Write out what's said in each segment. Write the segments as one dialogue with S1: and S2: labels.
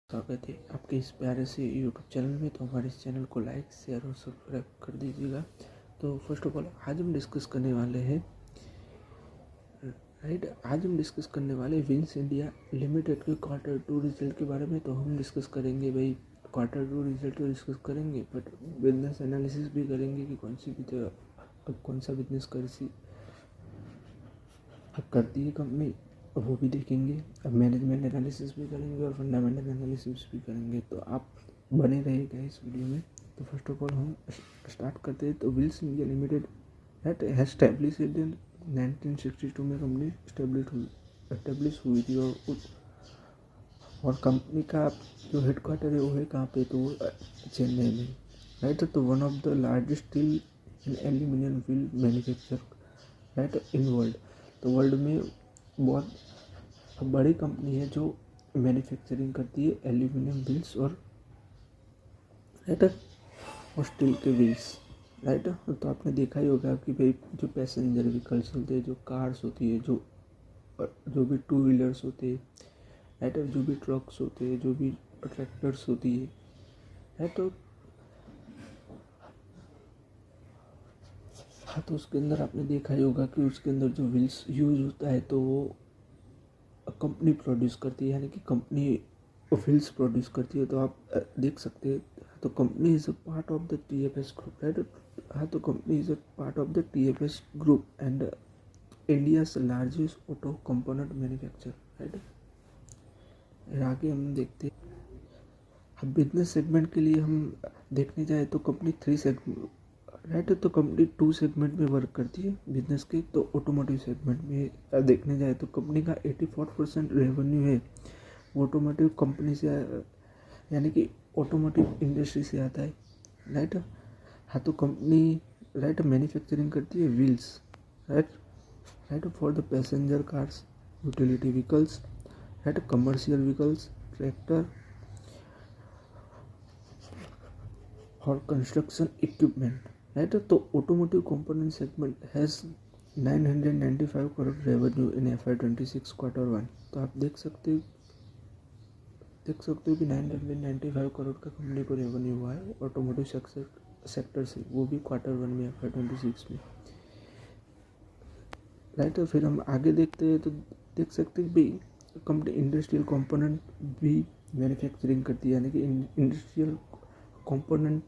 S1: स्वागत है आपके इस प्यारे से यूट्यूब चैनल में। तो हमारे इस चैनल को लाइक शेयर और सब्सक्राइब कर दीजिएगा। तो फर्स्ट ऑफ ऑल आज हम डिस्कस करने वाले हैं विंस इंडिया लिमिटेड के Q2 रिजल्ट के बारे में। तो हम डिस्कस करेंगे भाई Q2 रिजल्ट तो डिस्कस करेंगे, बट बिजनेस एनालिसिस भी करेंगे कि कौन सा बिजनेस करती है कंपनी, वो भी देखेंगे। अब मैनेजमेंट एनालिसिस भी करेंगे और फंडामेंटल एनालिसिस भी करेंगे। तो आप बने रहिएगा इस वीडियो में। तो फर्स्ट ऑफ ऑल हम स्टार्ट करते हैं। तो Wheels India limited has establish in 1962 में कंपनी एस्टेब्लिश हुई थी। और कंपनी का जो हेडक्वार्टर है वो है कहाँ पे, तो वो चेन्नई में, राइट। तो one of the largest steel and aluminium wheel manufacture, right, in world. तो वर्ल्ड में बहुत बड़ी कंपनी है जो मैन्युफैक्चरिंग करती है एल्यूमिनियम व्हील्स और स्टील के व्हील्स, राइट। तो आपने देखा ही होगा कि भाई जो पैसेंजर व्हीकल्स होते हैं, जो कार्स होती है, जो भी टू व्हीलर्स होते हैं, राइट, जो भी ट्रक्स होते हैं, जो भी ट्रैक्टर्स होती है तो हाँ, तो उसके अंदर आपने देखा ही होगा कि उसके अंदर जो व्हील्स यूज होता है तो वो कंपनी प्रोड्यूस करती है, यानी कि कंपनी व्हील्स प्रोड्यूस करती है। तो आप देख सकते हैं। तो company is a part of the TFS group, right. हाँ, तो company is a part of the TFS group and India's largest auto component manufacture, right. आगे हम देखते हैं। अब बिजनेस सेगमेंट के लिए हम देखने जाए तो कंपनी 3 सेगमेंट, राइट। तो कंपनी 2 सेगमेंट में वर्क करती है बिजनेस के। तो ऑटोमोटिव सेगमेंट में देखने जाए तो कंपनी का 84% रेवेन्यू है ऑटोमोटिव कंपनी से, यानी कि ऑटोमोटिव इंडस्ट्री से आता है, राइट। हाँ, तो कंपनी, राइट, मैन्युफैक्चरिंग करती है wheels, right, for the passenger cars, utility vehicles, right, commercial vehicles, tractor और कंस्ट्रक्शन इक्विपमेंट, राइट। तो automotive component segment has 995 crore revenue in FY26 Q1। तो आप देख सकते हो कि 995 करोड़ का कंपनी को रेवेन्यू हुआ है ऑटोमोटिव सेक्टर से, वो भी Q1 में FY26 में, राइट। तो फिर हम आगे देखते हैं तो देख सकते हैं भाई कंपनी इंडस्ट्रियल कंपोनेंट भी मैन्युफैक्चरिंग करती है, यानी कि इंडस्ट्रियल कंपोनेंट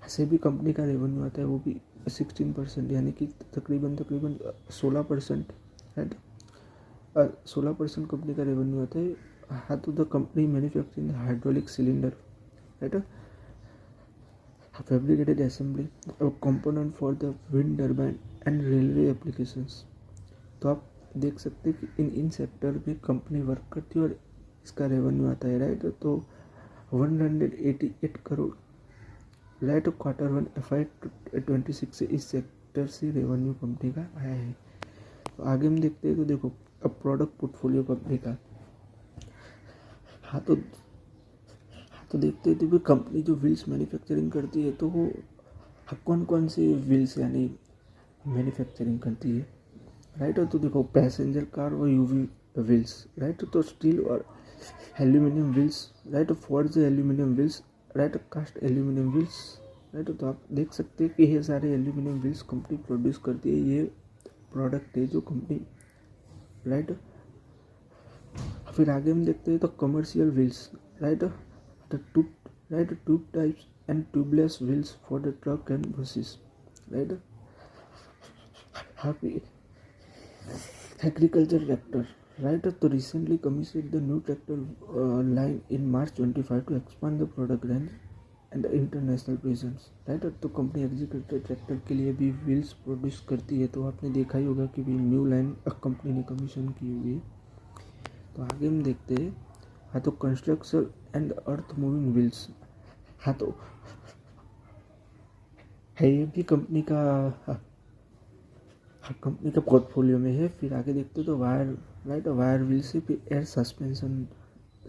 S1: से भी कंपनी का रेवेन्यू आता है, वो भी 16%, यानी कि तकरीबन 16%, राइट। 16% कंपनी का रेवेन्यू आता है। हाँ, तो the company manufacturing hydraulic cylinder, right, fabricated assembly और component for the wind turbine and railway applications. तो आप देख सकते हैं कि इन सेक्टर में कंपनी वर्क करती है और इसका रेवेन्यू आता है, राइट। तो 188 करोड़, राइट, Q1 FY26 से इस सेक्टर से रेवेन्यू कंपनी का आया है। तो आगे हम देखते हैं। तो देखो अब प्रोडक्ट पोर्टफोलियो कंपनी का, हाँ तो देखते हैं कि कंपनी जो व्हील्स मैन्युफैक्चरिंग करती है तो वो कौन कौन से व्हील्स यानी मैन्युफैक्चरिंग करती है, राइट। तो देखो पैसेंजर कार और UV व्हील्स, राइट। तो स्टील और aluminium wheels, right, forge aluminium wheels, right, cast aluminium wheels, right. तो आप देख सकते हैं कि ये सारे एल्यूमिनियम व्हील्स कंपनी प्रोड्यूस करती है। ये प्रोडक्ट है जो कंपनी, राइट। फिर आगे हम देखते हैं तो commercial wheels, right, tube types and tubeless wheels for the truck and buses, right. Agriculture tractor, right. तो recently commission the new tractor line in March 25 to expand the product range and international presence, right. तो company agriculture tractor के लिए भी wheels produce करती है। तो आपने देखा ही होगा कि भी न्यू लाइन कंपनी ने कमीशन की हुई है। तो आगे हम देखते हैं। हाँ, तो construction and earth moving wheels, हाँ तो है ये भी कंपनी का पोर्टफोलियो में है। फिर आगे देखते हैं तो वायर, राइट, वायर व्हील से फिर एयर सस्पेंशन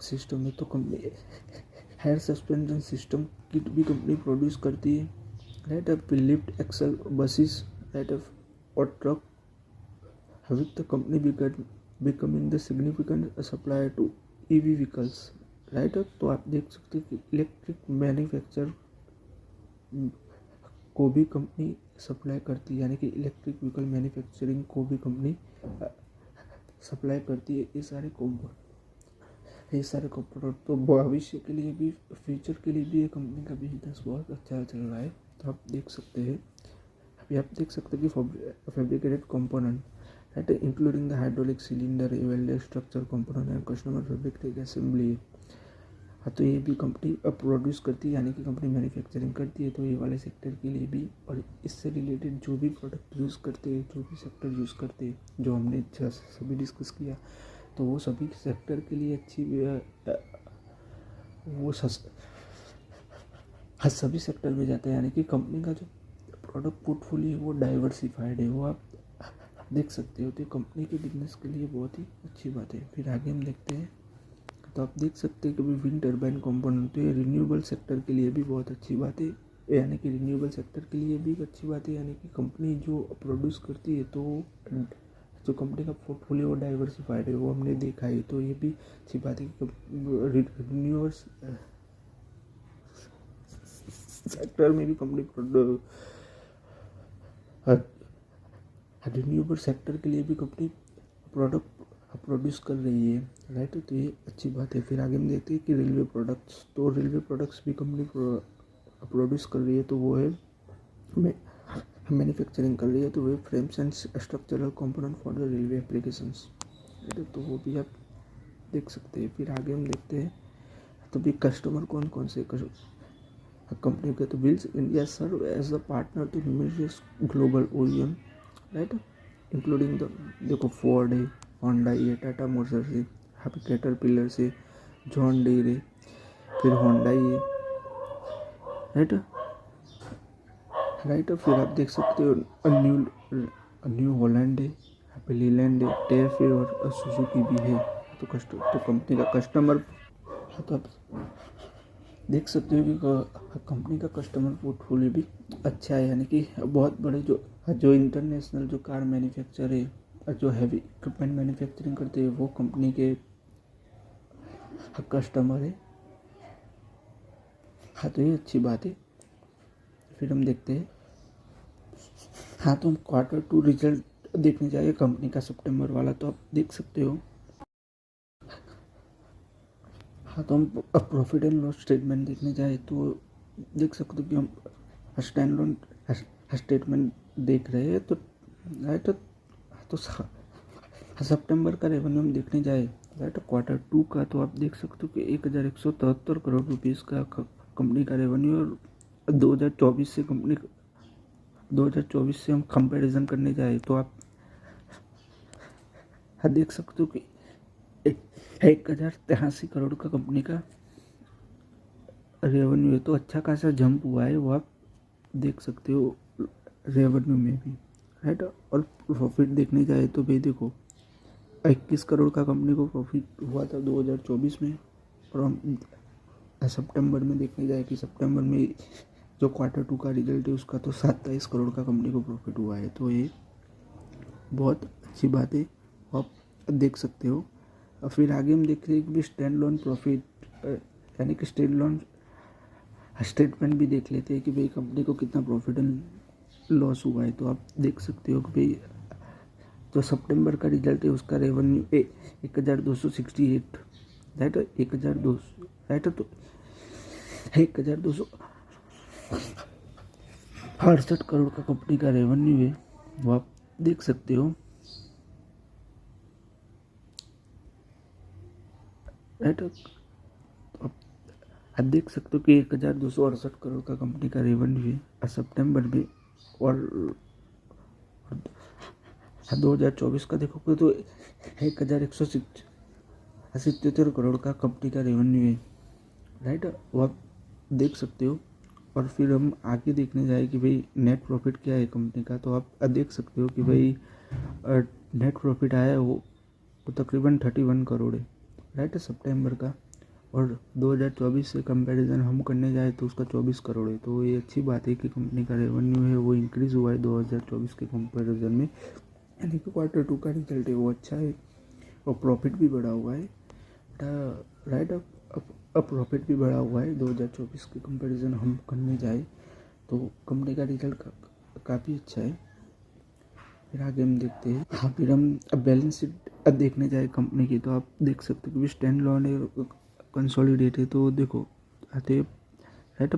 S1: सिस्टम है। तो company air suspension system kit भी कंपनी प्रोड्यूस करती है, राइट। फिर लिफ्ट एक्सल बसेस, राइट, और truck with the company becoming the significant supplier to EV vehicles, right. तो आप देख सकते हैं कि इलेक्ट्रिक मैन्युफैक्चर को भी कंपनी सप्लाई करती है, यानी कि इलेक्ट्रिक व्हीकल मैन्युफैक्चरिंग को भी कंपनी सप्लाई करती है। ये सारे कंपोनेंट तो भविष्य के लिए भी, फ्यूचर के लिए भी ये कंपनी का बिजनेस बहुत अच्छा चल रहा है। तो आप देख सकते हैं, अभी आप देख सकते हैं कि fabricated component right, including the hydraulic cylinder, welded structure component and customer fabricated assembly. हाँ, तो ये भी कंपनी प्रोड्यूस करती है, यानी कि कंपनी मैन्युफैक्चरिंग करती है। तो ये वाले सेक्टर के लिए भी और इससे रिलेटेड जो भी प्रोडक्ट यूज़ करते हैं, जो भी सेक्टर यूज़ करते हैं, जो हमने सभी डिस्कस किया, तो वो सभी सेक्टर के लिए अच्छी वो सभी सेक्टर में जाता है, यानी कि कंपनी का जो प्रोडक्ट पोर्टफोलियो है वो डाइवर्सिफाइड है। वो आप देख सकते हो, तो कंपनी के बिजनेस के लिए बहुत ही अच्छी बात है। फिर आगे हम देखते हैं, तो आप देख सकते हैं कि विंड टर्बाइन कंपोनेंट, तो ये रिन्यूएबल सेक्टर के लिए भी बहुत अच्छी बात है, यानी कि रिन्यूएबल सेक्टर के लिए भी अच्छी बात है, यानी कि कंपनी जो प्रोड्यूस करती है, तो जो कंपनी का पोर्टफोलियो डाइवर्सिफाइड है, वो हमने देखा है। तो ये भी अच्छी बात है कि रिन्यूएबल सेक्टर में भी कंपनी रिन्यूएबल सेक्टर के लिए भी कंपनी प्रोडक्ट प्रोड्यूस कर रही है, राइट। तो ये अच्छी बात है। फिर आगे हम देखते हैं कि रेलवे प्रोडक्ट्स, तो रेलवे प्रोडक्ट्स भी कंपनी प्रोड्यूस कर रही है, तो वो है मैन्युफैक्चरिंग कर रही है, तो वो frames and structural component for the railway applications, right. तो वो भी आप देख सकते हैं। फिर आगे हम देखते हैं, तो भी कस्टमर कौन कौन से कंपनी के, तो wheels India serve as a partner to numerous global OEM, right, including the देखो फोर्ड है, होंडा है, टाटा मोटर्स है, कैटरपिलर से, जॉन डीर है, फिर होंडा है, राइट। फिर आप देख सकते हो न्यू हॉलैंड है, यहाँ पे लीलैंड है, टेफ है और सुजुकी भी है। तो कंपनी का कस्टमर, तो आप देख सकते हो कि कंपनी का कस्टमर पोर्टफोलियो भी अच्छा है, यानी कि बहुत बड़े जो इंटरनेशनल जो कार मैन्युफैक्चर है, जो हैवी इक्विपमेंट मैन्युफैक्चरिंग करते हैं, वो कंपनी के कस्टमर है। हाँ, तो ये अच्छी बात है। फिर हम देखते हैं, हाँ, तो हम Q2 रिजल्ट देखने जाएंगे कंपनी का सितंबर वाला, तो आप देख सकते हो। हाँ, तो हम प्रॉफिट एंड लॉस स्टेटमेंट देखने जाए तो देख सकते हो कि हम स्टैंड लोन स्टेटमेंट देख रहे हैं। तो राइट, तो सितंबर का रेवेन्यू हम देखने जाए, राइट, Q2 का, तो आप देख सकते हो कि 1173 करोड़ रुपीज़ का कंपनी का रेवेन्यू, और 2024 से हम कंपैरिजन करने जाए तो आप देख सकते हो कि 1083 करोड़ का कंपनी का रेवेन्यू है। तो अच्छा खासा जंप हुआ है, वो आप देख सकते हो रेवेन्यू में भी, राइट। और प्रॉफिट देखने जाए तो भाई देखो 21 करोड़ का कंपनी को प्रॉफिट हुआ था 2024 में, और हम सितंबर में देखने जाए कि सितंबर में जो Q2 का रिजल्ट है उसका तो 27 करोड़ का कंपनी को प्रॉफिट हुआ है। तो ये बहुत अच्छी बात है, आप देख सकते हो। और फिर आगे हम देख रहे हैं कि स्टैंड लोन प्रॉफिट, यानी कि स्टैंड लोन स्टेटमेंट भी देख लेते हैं कि भाई कंपनी को कितना प्रॉफिट एंड लॉस हुआ है। तो आप देख सकते हो कि भाई जो सितंबर का रिजल्ट है उसका रेवेन्यू 1268, राइट, 1200, राइट, तो 1268 करोड़ का कंपनी का रेवेन्यू है, वो आप देख सकते हो, राइट। तो आप देख सकते हो कि 1268 करोड़ का कंपनी का रेवेन्यू है सितंबर में, और 2024 का देखोगे तो 1177 करोड़ का कंपनी का रेवेन्यू है, राइट, वो आप देख सकते हो। और फिर हम आगे देखने जाए कि भाई नेट प्रॉफिट क्या है कंपनी का, तो आप देख सकते हो कि भाई नेट प्रॉफिट आया है वो तकरीबन 31 करोड़ है, राइट, सितंबर का। और 2024 से कंपैरिजन हम करने जाए तो उसका 24 करोड़ है। तो ये अच्छी बात है कि कंपनी का रेवेन्यू है वो इंक्रीज़ हुआ है 2024 के कंपैरिजन में, यानी कि Q2 का रिजल्ट है वो अच्छा है, और प्रॉफिट भी बढ़ा हुआ है, राइट। अब प्रॉफिट भी बढ़ा हुआ है 2024 के कंपैरिजन हम करने जाए तो कंपनी का रिजल्ट काफ़ी अच्छा है। फिर आगे हम देखते हैं। हाँ, फिर हम अब बैलेंस शीट देखने जाए कंपनी की, तो आप देख सकते हो कि स्टैंड लोन है, कंसोलिडेट है। तो देखो आते राइट,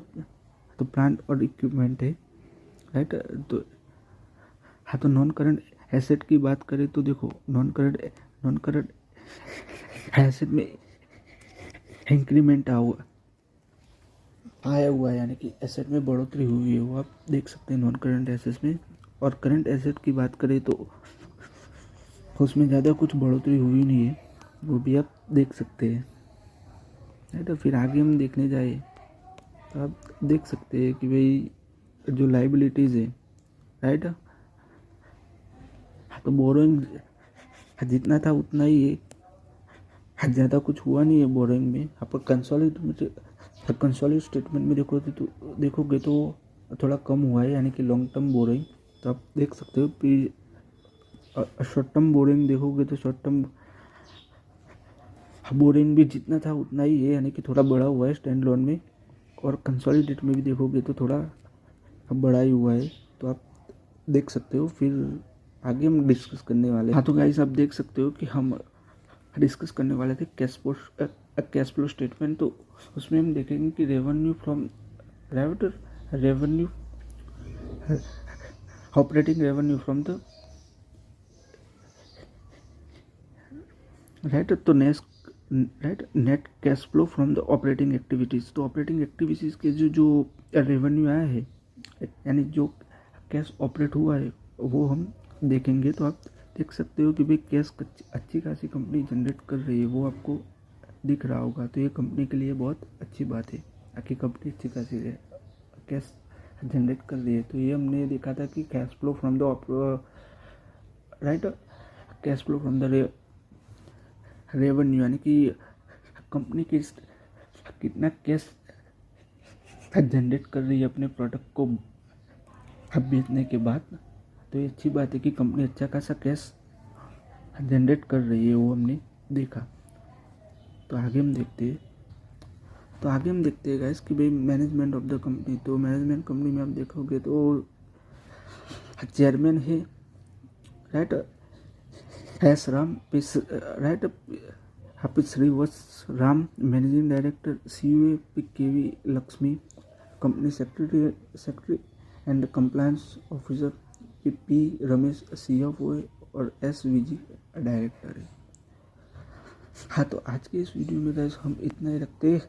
S1: तो प्लांट और इक्विपमेंट है राइट। तो हाँ, तो नॉन करंट एसेट की बात करें तो देखो नॉन करंट एसेट में इंक्रीमेंट आया हुआ है, यानी कि एसेट में बढ़ोतरी हुई है, वो आप देख सकते हैं नॉन करंट एसेट में। और करंट एसेट की बात करें तो उसमें ज़्यादा कुछ बढ़ोतरी हुई नहीं है, वो भी आप देख सकते हैं राइट। तो फिर आगे हम देखने जाए तो आप देख सकते हैं कि भाई जो लाइबिलिटीज़ है राइट, तो बोरोइंग जितना था उतना ही है, ज़्यादा कुछ हुआ नहीं है बोरोइंग में। आप कंसोलिडेट स्टेटमेंट में देखोगे तो थोड़ा कम हुआ है, यानी कि लॉन्ग टर्म बोरोइंग। तो आप देख सकते हो कि शॉर्ट टर्म बोरोइंग देखोगे तो शॉर्ट टर्म बोरोइंग भी जितना था उतना ही है, यानी कि थोड़ा बढ़ा हुआ है स्टैंड लोन में। और कंसोलिडेट में भी देखोगे तो थोड़ा बढ़ा ही हुआ है, तो आप देख सकते हो। फिर आगे हम डिस्कस करने वाले। हाँ, तो गाइस आप देख सकते हो कि हम डिस्कस करने वाले थे कैश फ्लो स्टेटमेंट। तो उसमें हम देखेंगे कि revenue operating revenue from the right, तो net cash flow from the operating activities. तो ऑपरेटिंग एक्टिविटीज़ के जो रेवेन्यू आया है, यानी जो कैश ऑपरेट हुआ है, वो हम देखेंगे। तो आप देख सकते हो कि भाई कैश अच्छी खासी कंपनी जनरेट कर रही है, वो आपको दिख रहा होगा। तो ये कंपनी के लिए बहुत अच्छी बात है कि कंपनी अच्छी खासी कैश जनरेट कर रही है। तो ये हमने देखा था कि cash flow from the right, cash flow from the revenue, यानी कि कंपनी कितना कैश जनरेट कर रही है अपने प्रोडक्ट को बेचने के बाद। तो ये अच्छी बात है कि कंपनी अच्छा खासा कैश जनरेट कर रही है, वो हमने देखा। तो आगे हम देखते हैं गाइस कि भाई मैनेजमेंट ऑफ द कंपनी। तो मैनेजमेंट कंपनी में आप देखोगे तो चेयरमैन है right S Ram right, Shrivatsa Ram, managing director CUA KV Lakshmi, company secretary and compliance officer P Ramesh CFO है, और SVG डायरेक्टर है। हाँ, तो आज के इस वीडियो में गाइस हम इतना ही रखते हैं।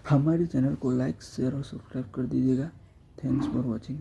S1: हमारे चैनल को लाइक शेयर और सब्सक्राइब कर दीजिएगा। Thanks for watching.